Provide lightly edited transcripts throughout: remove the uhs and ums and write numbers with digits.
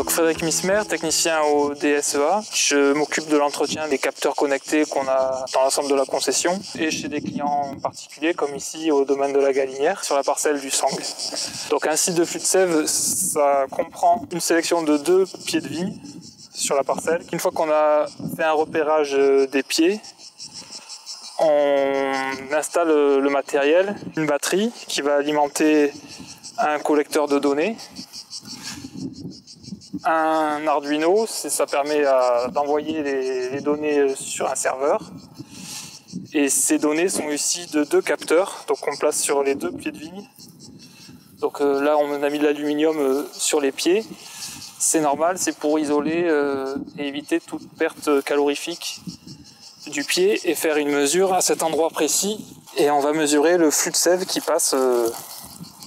Donc Frédéric Mismer, technicien au DSEA. Je m'occupe de l'entretien des capteurs connectés qu'on a dans l'ensemble de la concession et chez des clients particuliers comme ici au domaine de la Galinière sur la parcelle du Sangle. Donc un site de flux de sève, ça comprend une sélection de 2 pieds de vigne sur la parcelle. Une fois qu'on a fait un repérage des pieds, on installe le matériel, une batterie qui va alimenter un collecteur de données, un Arduino, ça permet d'envoyer les données sur un serveur. Et ces données sont issues de 2 capteurs, donc on place sur les 2 pieds de vigne. Donc là on a mis de l'aluminium sur les pieds. C'est normal, c'est pour isoler et éviter toute perte calorifique du pied et faire une mesure à cet endroit précis. Et on va mesurer le flux de sève qui passe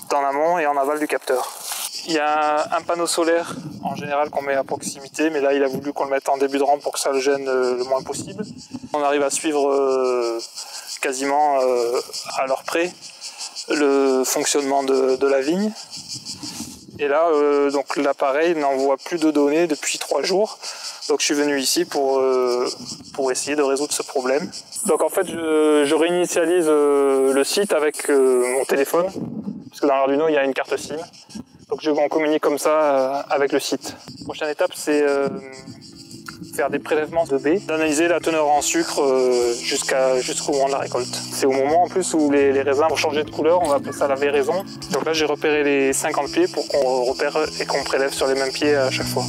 dans l'amont et en aval du capteur. Il y a un panneau solaire en général qu'on met à proximité, mais là il a voulu qu'on le mette en début de rang pour que ça le gêne le moins possible. On arrive à suivre quasiment à l'heure près le fonctionnement de la vigne. Et là, donc l'appareil n'envoie plus de données depuis 3 jours. Donc je suis venu ici pour essayer de résoudre ce problème. Donc en fait, je réinitialise le site avec mon téléphone, parce que dans l'Arduino, il y a une carte SIM. Donc on communique comme ça avec le site. La prochaine étape, c'est faire des prélèvements de baies, d'analyser la teneur en sucre jusqu'au moment de la récolte. C'est au moment en plus où les raisins vont changer de couleur, on va appeler ça la véraison. Donc là, j'ai repéré les 50 pieds pour qu'on repère et qu'on prélève sur les mêmes pieds à chaque fois.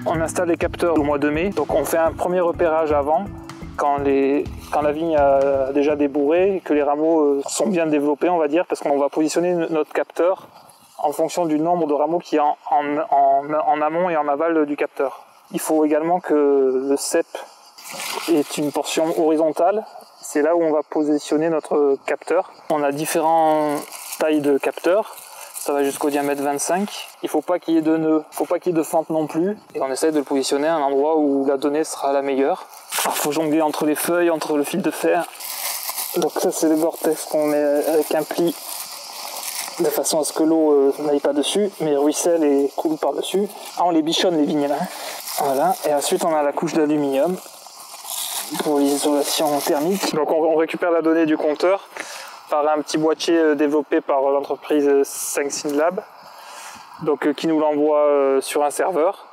On installe les capteurs au mois de mai, donc on fait un premier repérage avant, quand la vigne a déjà débourré et que les rameaux sont bien développés, on va dire, parce qu'on va positionner notre capteur en fonction du nombre de rameaux qui est en amont et en aval du capteur. Il faut également que le cep ait une portion horizontale, c'est là où on va positionner notre capteur. On a différentes tailles de capteurs. Ça va jusqu'au diamètre 25. Il ne faut pas qu'il y ait de nœuds, il ne faut pas qu'il y ait de fente non plus. Et on essaye de le positionner à un endroit où la donnée sera la meilleure. Il faut jongler entre les feuilles, entre le fil de fer. Donc ça c'est le vortex qu'on met avec un pli de façon à ce que l'eau n'aille pas dessus, mais ruisselle et coule par-dessus. On les bichonne les vignes là. Voilà. Et ensuite on a la couche d'aluminium pour l'isolation thermique. Donc on récupère la donnée du compteur par un petit boîtier développé par l'entreprise SyncSynLab, donc qui nous l'envoie sur un serveur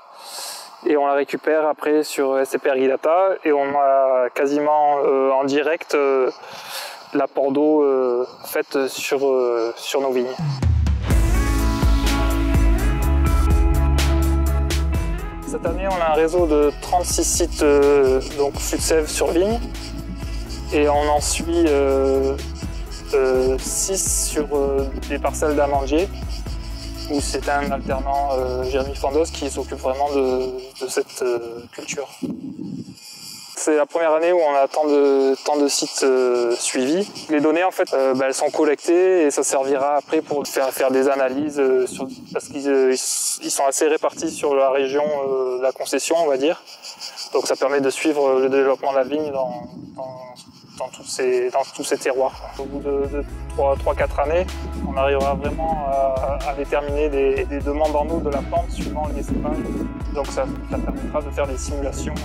et on la récupère après sur SCP Ergidata et on a quasiment en direct l'apport d'eau faite sur nos vignes. Cette année on a un réseau de 36 sites donc flux de sève sur vigne et on en suit 6 sur des parcelles d'amandiers où c'est un alternant Jérémy Fandos qui s'occupe vraiment de cette culture. C'est la première année où on a tant de sites suivis. Les données en fait elles sont collectées et ça servira après pour faire des analyses parce qu'ils sont assez répartis sur la région de la concession on va dire. Donc ça permet de suivre le développement de la vigne dans tous ces terroirs. Au bout de 3-4 années, on arrivera vraiment à déterminer des demandes en eau de la plante suivant les cépages. Donc ça permettra de faire des simulations.